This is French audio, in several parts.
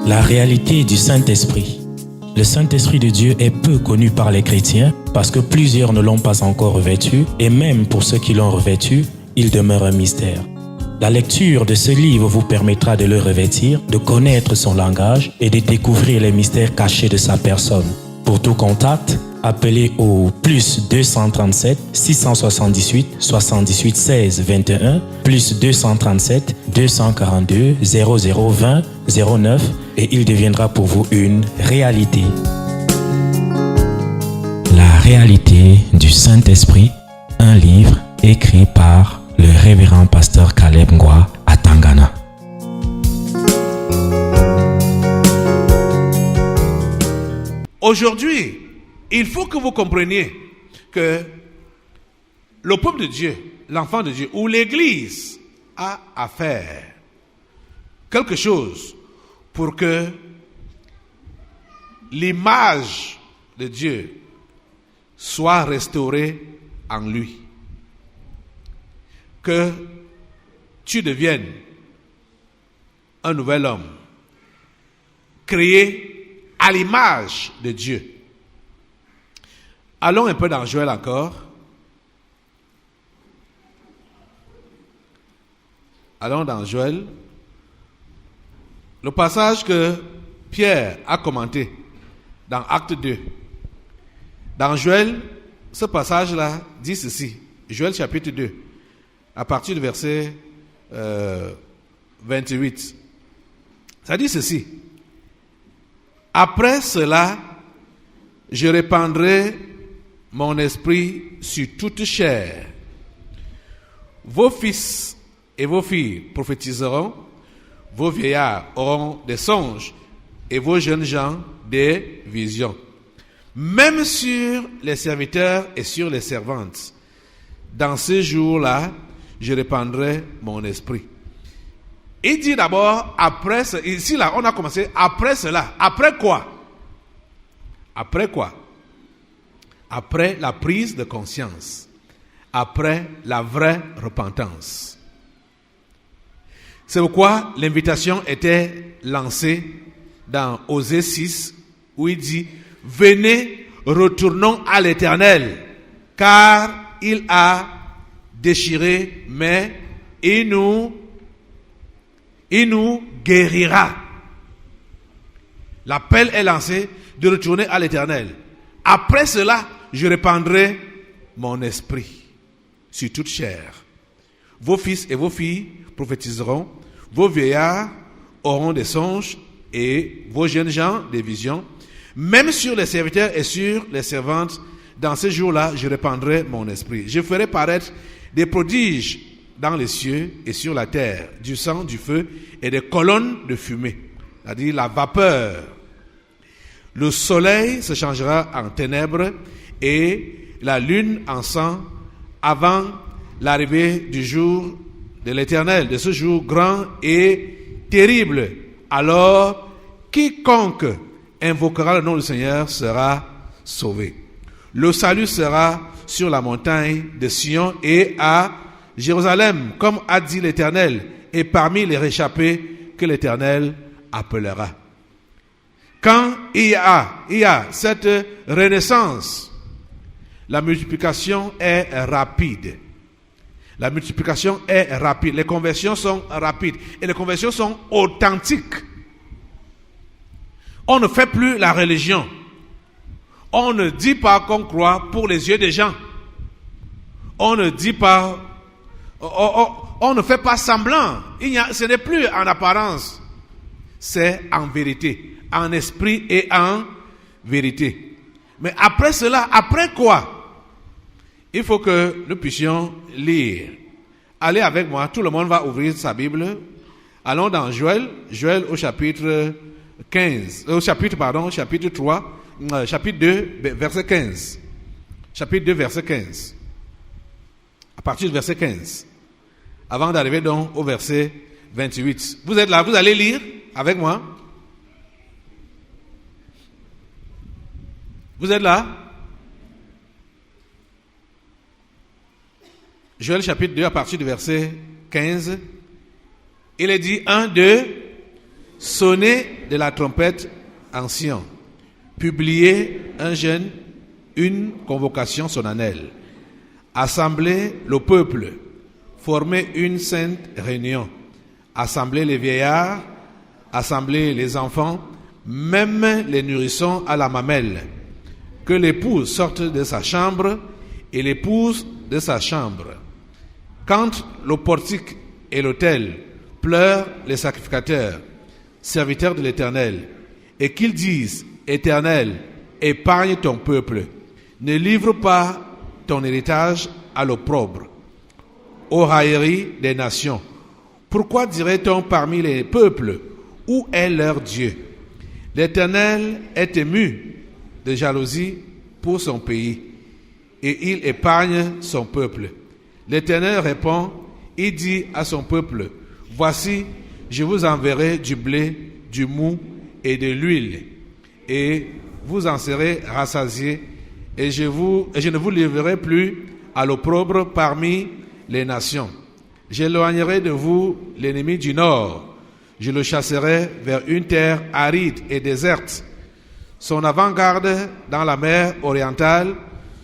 La réalité du Saint-Esprit. Le Saint-Esprit de Dieu est peu connu par les chrétiens parce que plusieurs ne l'ont pas encore revêtu et même pour ceux qui l'ont revêtu, il demeure un mystère. La lecture de ce livre vous permettra de le revêtir, de connaître son langage et de découvrir les mystères cachés de sa personne. Pour tout contact, appelez au plus 237 678 78 16 21 plus 237 242 0020 09 et il deviendra pour vous une réalité. La réalité du Saint-Esprit, un livre écrit par le révérend pasteur Caleb Ngwa à Tangana. Aujourd'hui, il faut que vous compreniez que le peuple de Dieu, l'enfant de Dieu, ou l'Église a à faire quelque chose pour que l'image de Dieu soit restaurée en lui. Que tu deviennes un nouvel homme, créé à l'image de Dieu. Allons un peu dans Joël encore. Allons dans Joël. Le passage que Pierre a commenté dans Acte 2. Dans Joël, ce passage-là dit ceci. Joël chapitre 2, à partir du verset 28. Ça dit ceci. Après cela, je répandrai mon esprit sur toute chair. Vos fils et vos filles prophétiseront, vos vieillards auront des songes et vos jeunes gens des visions. Même sur les serviteurs et sur les servantes, dans ces jours-là, je répandrai mon esprit. Il dit d'abord, après, ici là, on a commencé, après cela. Après quoi? Après quoi? Après la prise de conscience. Après la vraie repentance. C'est pourquoi l'invitation était lancée dans Osée 6, où il dit, venez, retournons à l'Éternel, car il a déchiré, mais il nous guérira. L'appel est lancé de retourner à l'Éternel. Après cela, je répandrai mon esprit sur toute chair. Vos fils et vos filles prophétiseront, vos vieillards auront des songes et vos jeunes gens des visions. Même sur les serviteurs et sur les servantes, dans ces jours-là, je répandrai mon esprit. Je ferai paraître des prodiges dans les cieux et sur la terre, du sang, du feu et des colonnes de fumée, c'est-à-dire la vapeur. Le soleil se changera en ténèbres et la lune en sang avant l'arrivée du jour de l'Éternel, de ce jour grand et terrible. Alors, quiconque invoquera le nom du Seigneur sera sauvé. Le salut sera sur la montagne de Sion et à Jérusalem, comme a dit l'Éternel, et parmi les réchappés que l'Éternel appellera. Quand il y a cette renaissance, la multiplication est rapide. La multiplication est rapide. Les conversions sont rapides. Et les conversions sont authentiques. On ne fait plus la religion. On ne dit pas qu'on croit pour les yeux des gens. On ne dit pas... On ne fait pas semblant. Ce n'est plus en apparence. C'est en vérité. En esprit et en vérité. Mais après cela, après quoi? Il faut que nous puissions lire. Allez avec moi, tout le monde va ouvrir sa Bible. Allons dans Joël au chapitre 15, chapitre 3, chapitre 2, verset 15. Chapitre 2, verset 15. À partir du verset 15. Avant d'arriver donc au verset 28. Vous êtes là, vous allez lire avec moi. Vous êtes là? Joël chapitre 2 à partir du verset 15. Il est dit 1, 2. Sonnez de la trompette en Sion. Publiez un jeûne, une convocation solennelle. Assemblez le peuple. Formez une sainte réunion. Assemblez les vieillards. Assemblez les enfants, même les nourrissons à la mamelle. Que l'époux sorte de sa chambre et l'épouse de sa chambre. Quand le portique et l'autel pleurent les sacrificateurs, serviteurs de l'Éternel, et qu'ils disent, Éternel, épargne ton peuple, ne livre pas ton héritage à l'opprobre, aux railleries des nations. Pourquoi dirait-on parmi les peuples, où est leur Dieu? L'Éternel est ému de jalousie pour son pays, et il épargne son peuple. L'Éternel répond, il dit à son peuple, voici, je vous enverrai du blé, du mou et de l'huile, et vous en serez rassasiés, et je ne vous livrerai plus à l'opprobre parmi les nations. J'éloignerai de vous l'ennemi du nord, je le chasserai vers une terre aride et déserte, son avant-garde dans la mer orientale,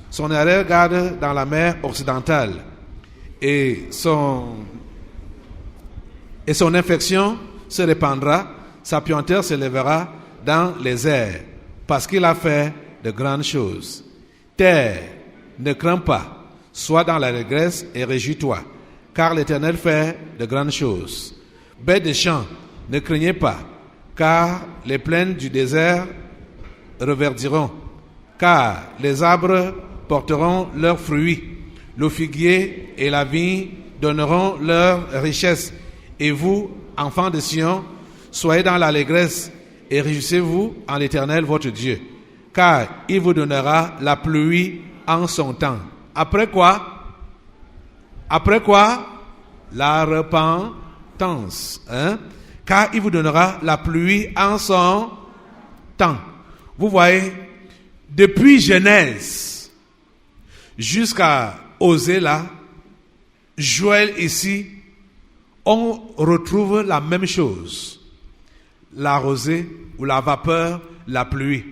son arrière-garde dans la mer occidentale, et son infection se répandra, sa puanteur s'élèvera dans les airs, parce qu'il a fait de grandes choses. Terre, ne crains pas, sois dans l'allégresse et réjouis-toi, car l'Éternel fait de grandes choses. Bêtes des champs, ne craignez pas, car les plaines du désert reverdiront, car les arbres porteront leurs fruits, le figuier et la vigne donneront leur richesse, et vous, enfants de Sion, soyez dans l'allégresse et réjouissez-vous en l'Éternel votre Dieu, car il vous donnera la pluie en son temps. Après quoi? La repentance. Car il vous donnera la pluie en son temps. Vous voyez, depuis Genèse jusqu'à Osée là, Joël ici, on retrouve la même chose. La rosée ou la vapeur, la pluie.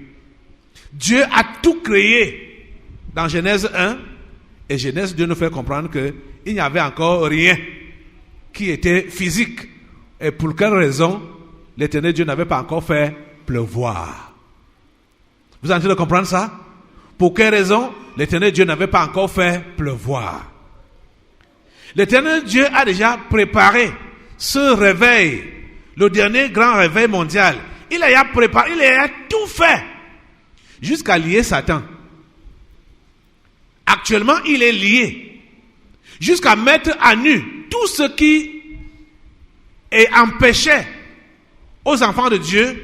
Dieu a tout créé dans Genèse 1 et Genèse 2 nous fait comprendre qu'il n'y avait encore rien qui était physique. Et pour quelle raison l'Éternel Dieu n'avait pas encore fait pleuvoir? Vous êtes en train de comprendre ça? Pour quelle raison l'Éternel Dieu n'avait pas encore fait pleuvoir? L'Éternel Dieu a déjà préparé ce réveil, le dernier grand réveil mondial. Il a préparé, il a tout fait jusqu'à lier Satan. Actuellement, il est lié jusqu'à mettre à nu tout ce qui empêchait aux enfants de Dieu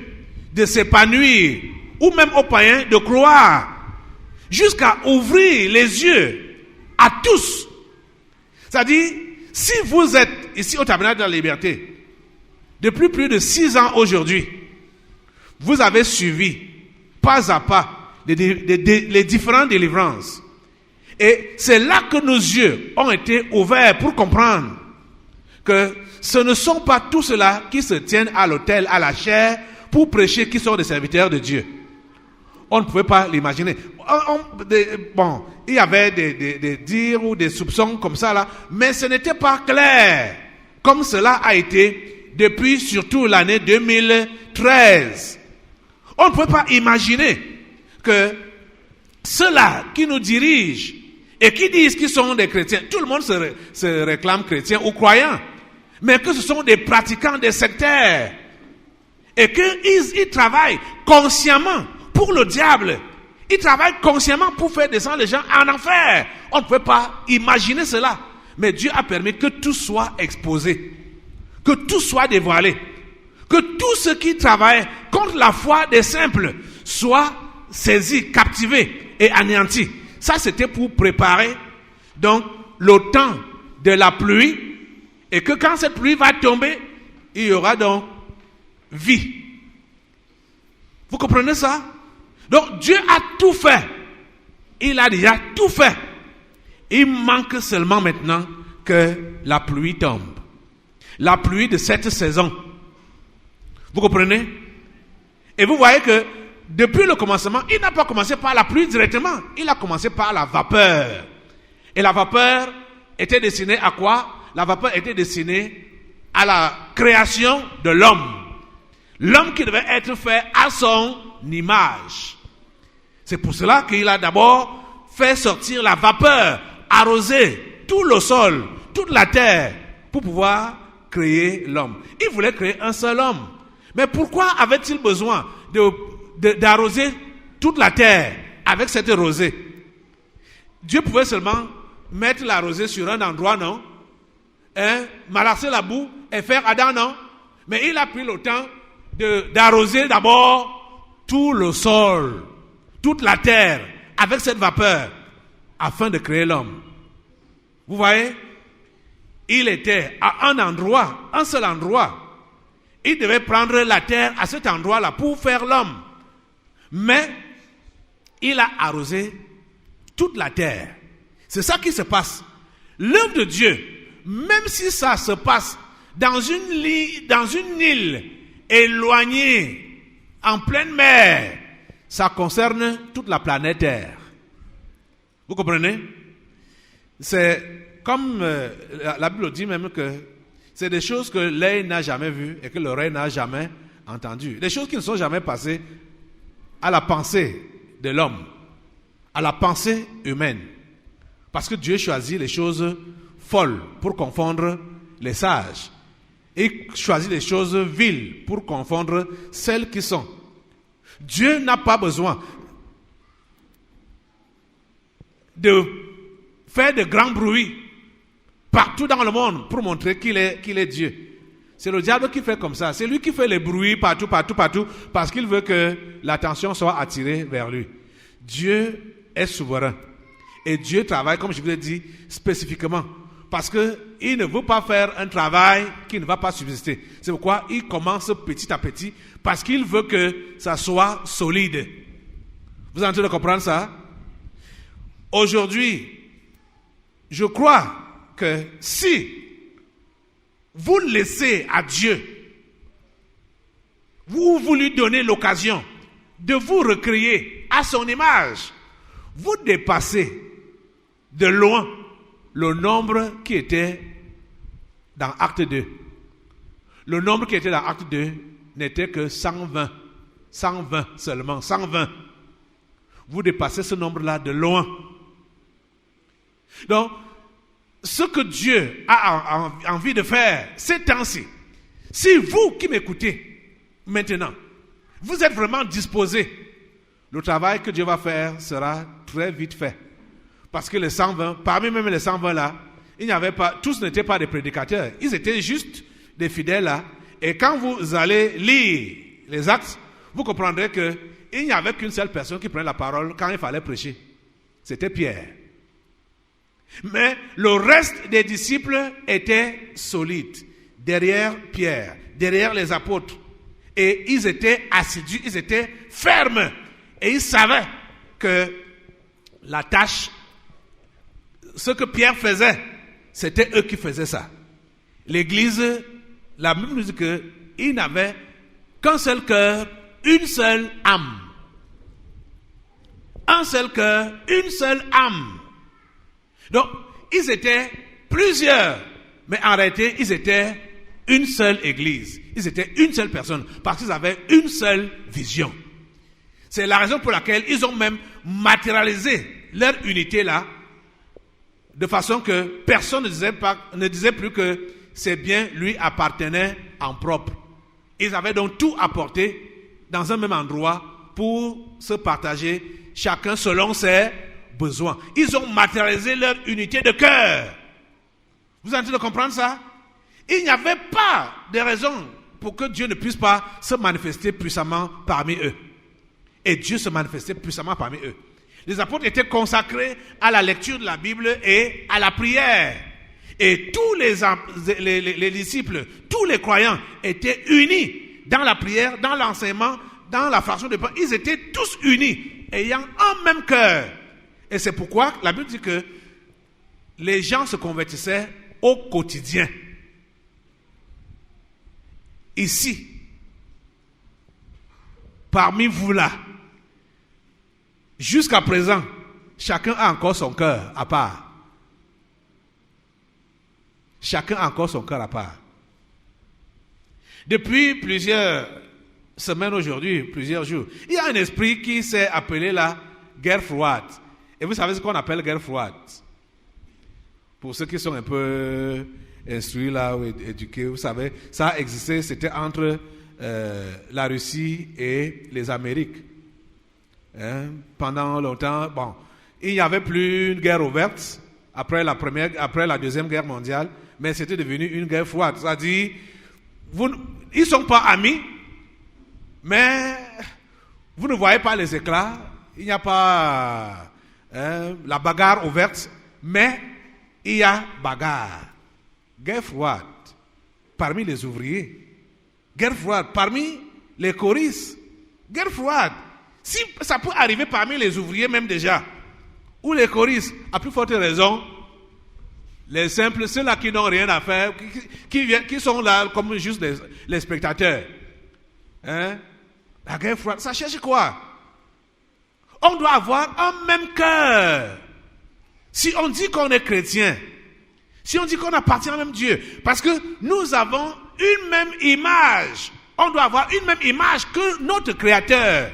de s'épanouir ou même aux païens de croire, jusqu'à ouvrir les yeux à tous. C'est-à-dire, si vous êtes ici au Tabernacle de la Liberté depuis plus de 6 ans aujourd'hui, vous avez suivi pas à pas les différentes délivrances. Et c'est là que nos yeux ont été ouverts pour comprendre que ce ne sont pas tous ceux-là qui se tiennent à l'autel, à la chair, pour prêcher qui sont des serviteurs de Dieu. On ne pouvait pas l'imaginer. Il y avait des dires ou des soupçons comme ça là, mais ce n'était pas clair, comme cela a été depuis surtout l'année 2013. On ne pouvait pas imaginer que ceux-là qui nous dirigent et qui disent qu'ils sont des chrétiens, tout le monde se réclame chrétien ou croyant, mais que ce sont des pratiquants, des sectaires, et qu'ils travaillent consciemment pour le diable. Ils travaillent consciemment pour faire descendre les gens en enfer. On ne peut pas imaginer cela. Mais Dieu a permis que tout soit exposé, que tout soit dévoilé, que tous ceux qui travaillent contre la foi des simples soient saisis, captivés et anéantis. Ça, c'était pour préparer donc le temps de la pluie, et que quand cette pluie va tomber, il y aura donc vie. Vous comprenez ça? Donc Dieu a tout fait. Il a déjà tout fait. Il manque seulement maintenant que la pluie tombe. La pluie de cette saison. Vous comprenez? Et vous voyez que depuis le commencement, il n'a pas commencé par la pluie directement. Il a commencé par la vapeur. Et la vapeur était destinée à quoi? La vapeur était destinée à la création de l'homme. L'homme qui devait être fait à son image. C'est pour cela qu'il a d'abord fait sortir la vapeur, arroser tout le sol, toute la terre, pour pouvoir créer l'homme. Il voulait créer un seul homme. Mais pourquoi avait-il besoin d'arroser toute la terre avec cette rosée? Dieu pouvait seulement mettre la rosée sur un endroit, non? Malasser la boue et faire Adam, non? Mais il a pris le temps d'arroser d'abord tout le sol, toute la terre, avec cette vapeur, afin de créer l'homme. Vous voyez? Il était à un endroit, un seul endroit. Il devait prendre la terre à cet endroit-là pour faire l'homme. Mais il a arrosé toute la terre. C'est ça qui se passe. L'œuvre de Dieu, même si ça se passe dans une île éloignée, en pleine mer, ça concerne toute la planète Terre. Vous comprenez? C'est comme la Bible dit même que c'est des choses que l'œil n'a jamais vues et que l'oreille n'a jamais entendues. Des choses qui ne sont jamais passées à la pensée de l'homme, à la pensée humaine. Parce que Dieu choisit les choses folles pour confondre les sages. Et choisit les choses viles pour confondre celles qui sont. Dieu n'a pas besoin de faire de grands bruits partout dans le monde pour montrer qu'il est Dieu. C'est le diable qui fait comme ça. C'est lui qui fait les bruits partout, parce qu'il veut que l'attention soit attirée vers lui. Dieu est souverain. Et Dieu travaille, comme je vous l'ai dit, spécifiquement. Parce qu'il ne veut pas faire un travail qui ne va pas subsister. C'est pourquoi il commence petit à petit, parce qu'il veut que ça soit solide. Vous êtes en train de comprendre ça? Aujourd'hui, je crois que si vous laissez à Dieu, vous lui donnez l'occasion de vous recréer à son image, vous dépassez de loin le nombre qui était dans Acte 2. Le nombre qui était dans Acte 2 n'était que 120. 120 seulement, 120. Vous dépassez ce nombre-là de loin. Donc, ce que Dieu a envie de faire ces temps-ci, si vous qui m'écoutez maintenant, vous êtes vraiment disposés, le travail que Dieu va faire sera très vite fait. Parce que les 120, parmi même les 120 là, il n'y avait pas, tous n'étaient pas des prédicateurs. Ils étaient juste des fidèles là. Et quand vous allez lire les actes, vous comprendrez qu'il n'y avait qu'une seule personne qui prenait la parole quand il fallait prêcher. C'était Pierre. Mais le reste des disciples étaient solides. Derrière Pierre, derrière les apôtres. Et ils étaient assidus, ils étaient fermes. Et ils savaient que la tâche, ce que Pierre faisait, c'était eux qui faisaient ça. L'Église, la Bible nous dit qu'ils n'avaient qu'un seul cœur, une seule âme. Un seul cœur, une seule âme. Donc, ils étaient plusieurs, mais en réalité, ils étaient une seule Église. Ils étaient une seule personne, parce qu'ils avaient une seule vision. C'est la raison pour laquelle ils ont même matérialisé leur unité là, de façon que personne ne disait plus que ces biens lui appartenaient en propre. Ils avaient donc tout apporté dans un même endroit pour se partager, chacun selon ses besoins. Ils ont matérialisé leur unité de cœur. Vous êtes en train de comprendre ça? Il n'y avait pas de raison pour que Dieu ne puisse pas se manifester puissamment parmi eux. Et Dieu se manifestait puissamment parmi eux. Les apôtres étaient consacrés à la lecture de la Bible et à la prière. Et tous les disciples, tous les croyants étaient unis dans la prière, dans l'enseignement, dans la fraction de pain. Ils étaient tous unis, ayant un même cœur. Et c'est pourquoi la Bible dit que les gens se convertissaient au quotidien. Ici, parmi vous là, jusqu'à présent, chacun a encore son cœur à part. Chacun a encore son cœur à part. Depuis plusieurs semaines aujourd'hui, plusieurs jours, il y a un esprit qui s'est appelé la guerre froide. Et vous savez ce qu'on appelle guerre froide? Pour ceux qui sont un peu instruits là ou éduqués, vous savez, ça a existé, c'était entre la Russie et les Amériques. Pendant longtemps, bon, il n'y avait plus une guerre ouverte après la Deuxième Guerre mondiale, mais c'était devenu une guerre froide. C'est-à-dire, ils ne sont pas amis, mais vous ne voyez pas les éclats, il n'y a pas la bagarre ouverte, mais il y a bagarre. Guerre froide parmi les ouvriers, guerre froide parmi les choristes, guerre froide. Si ça peut arriver parmi les ouvriers même déjà, ou les choristes, à plus forte raison, les simples, ceux-là qui n'ont rien à faire, qui sont là comme juste les spectateurs. La guerre froide, ça cherche quoi? On doit avoir un même cœur. Si on dit qu'on est chrétien, si on dit qu'on appartient au même Dieu, parce que nous avons une même image, on doit avoir une même image que notre Créateur.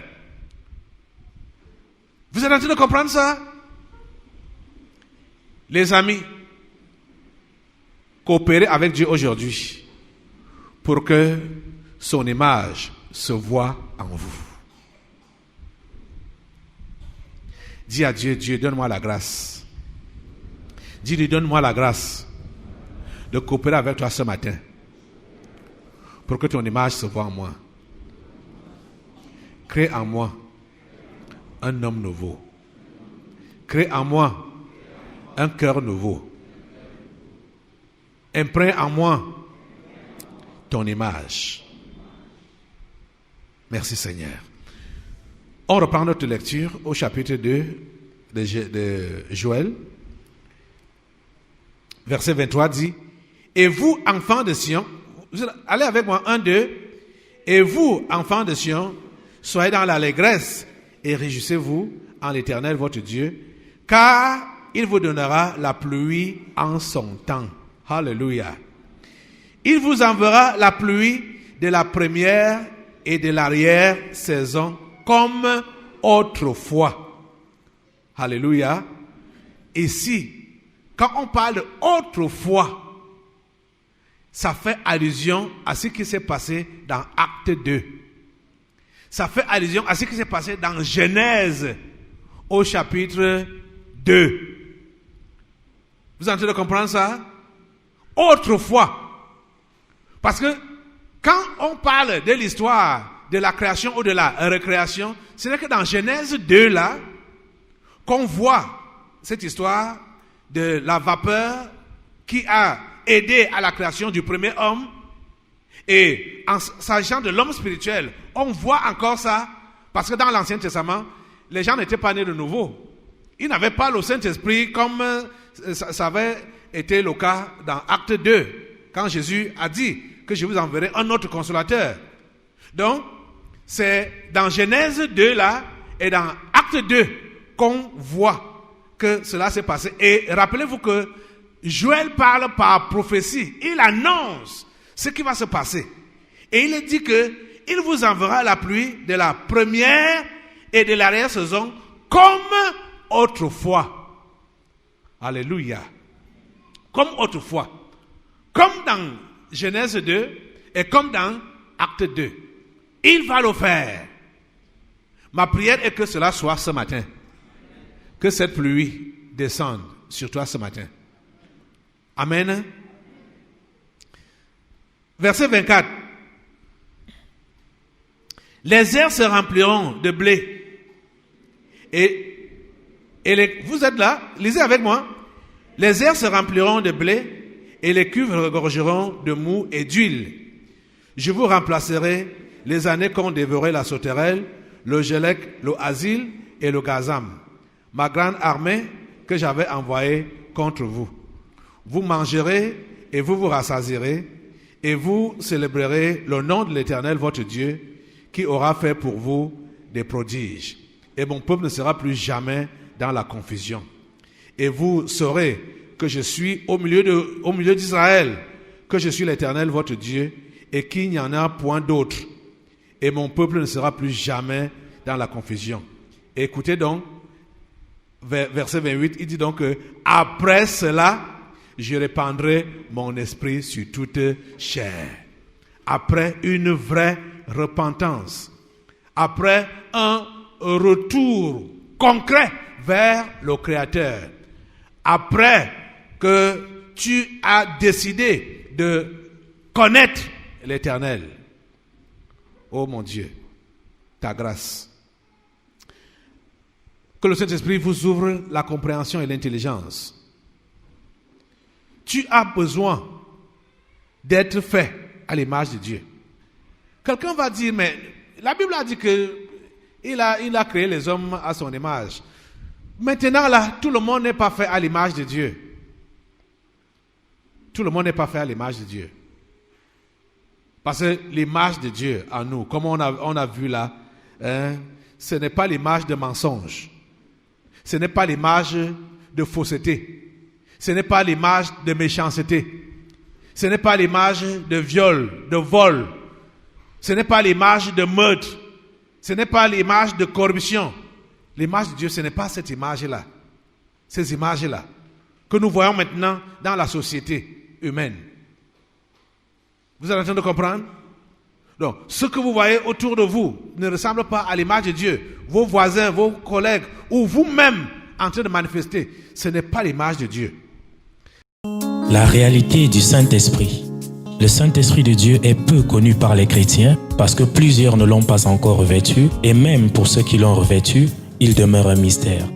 Vous êtes en train de comprendre ça? Les amis, coopérez avec Dieu aujourd'hui pour que son image se voit en vous. Dis à Dieu, Dieu, donne-moi la grâce. Dis-lui, donne-moi la grâce de coopérer avec toi ce matin pour que ton image se voit en moi. Crée en moi un homme nouveau. Crée en moi un cœur nouveau. Imprègne en moi ton image. Merci Seigneur. On reprend notre lecture au chapitre 2 de Joël. Verset 23 dit, et vous, enfants de Sion, allez avec moi, 1, 2, et vous, enfants de Sion, soyez dans l'allégresse et réjouissez-vous en l'Éternel votre Dieu, car il vous donnera la pluie en son temps. Alléluia. Il vous enverra la pluie de la première et de l'arrière-saison comme autrefois. Alléluia. Ici, quand on parle autrefois, ça fait allusion à ce qui s'est passé dans Acte 2. Ça fait allusion à ce qui s'est passé dans Genèse au chapitre 2. Vous êtes en train de comprendre ça? Autrefois. Parce que quand on parle de l'histoire de la création ou de la recréation, c'est que dans Genèse 2 là, qu'on voit cette histoire de la vapeur qui a aidé à la création du premier homme. Et en s'agissant de l'homme spirituel, on voit encore ça, parce que dans l'Ancien Testament, les gens n'étaient pas nés de nouveau. Ils n'avaient pas le Saint-Esprit comme ça avait été le cas dans Acte 2, quand Jésus a dit que je vous enverrai un autre consolateur. Donc, c'est dans Genèse 2 là, et dans Acte 2, qu'on voit que cela s'est passé. Et rappelez-vous que Joël parle par prophétie. Il annonce ce qui va se passer. Et il dit que il vous enverra la pluie de la première et de l'arrière-saison comme autrefois. Alléluia. Comme autrefois. Comme dans Genèse 2 et comme dans Acte 2. Il va le faire. Ma prière est que cela soit ce matin. Que cette pluie descende sur toi ce matin. Amen. Verset 24. Les airs se rempliront de blé. Vous êtes là? Lisez avec moi. Les airs se rempliront de blé et les cuves regorgeront de mou et d'huile. Je vous remplacerai les années qu'ont dévoré la sauterelle, le gélec, le asile et le gazam. Ma grande armée que j'avais envoyée contre vous. Vous mangerez et vous vous rassasierez et vous célébrerez le nom de l'Éternel votre Dieu qui aura fait pour vous des prodiges. Et mon peuple ne sera plus jamais dans la confusion. Et vous saurez que je suis au milieu d'Israël, que je suis l'Éternel votre Dieu, et qu'il n'y en a point d'autre. Et mon peuple ne sera plus jamais dans la confusion. Et écoutez donc, verset 28, il dit donc que après cela, je répandrai mon esprit sur toute chair. Après une vraie repentance, après un retour concret vers le Créateur, après que tu as décidé de connaître l'Éternel. Oh mon Dieu, ta grâce. Que le Saint-Esprit vous ouvre la compréhension et l'intelligence. Tu as besoin d'être fait à l'image de Dieu. Quelqu'un va dire, mais la Bible a dit qu'il a créé les hommes à son image. Maintenant là, tout le monde n'est pas fait à l'image de Dieu. Tout le monde n'est pas fait à l'image de Dieu. Parce que l'image de Dieu en nous, comme on a vu là, ce n'est pas l'image de mensonge. Ce n'est pas l'image de fausseté. Ce n'est pas l'image de méchanceté. Ce n'est pas l'image de viol, de vol. Ce n'est pas l'image de meurtre. Ce n'est pas l'image de corruption. L'image de Dieu, ce n'est pas cette image-là. Ces images-là que nous voyons maintenant dans la société humaine. Vous êtes en train de comprendre? Donc, ce que vous voyez autour de vous ne ressemble pas à l'image de Dieu. Vos voisins, vos collègues, ou vous-même en train de manifester, ce n'est pas l'image de Dieu. La réalité du Saint-Esprit. Le Saint-Esprit de Dieu est peu connu par les chrétiens parce que plusieurs ne l'ont pas encore revêtu et même pour ceux qui l'ont revêtu, il demeure un mystère.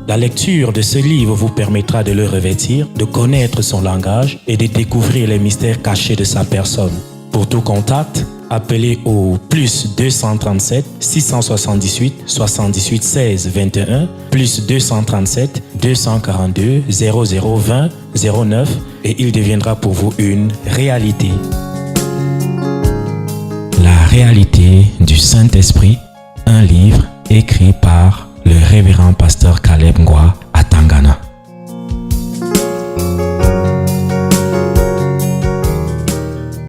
La lecture de ce livre vous permettra de le revêtir, de connaître son langage et de découvrir les mystères cachés de sa personne. Pour tout contact, appelez au plus 237 678 78 16 21 plus 237 242 0020 09 et il deviendra pour vous une réalité. La réalité du Saint-Esprit, un livre écrit par le révérend pasteur Caleb Ngwa à Tangana.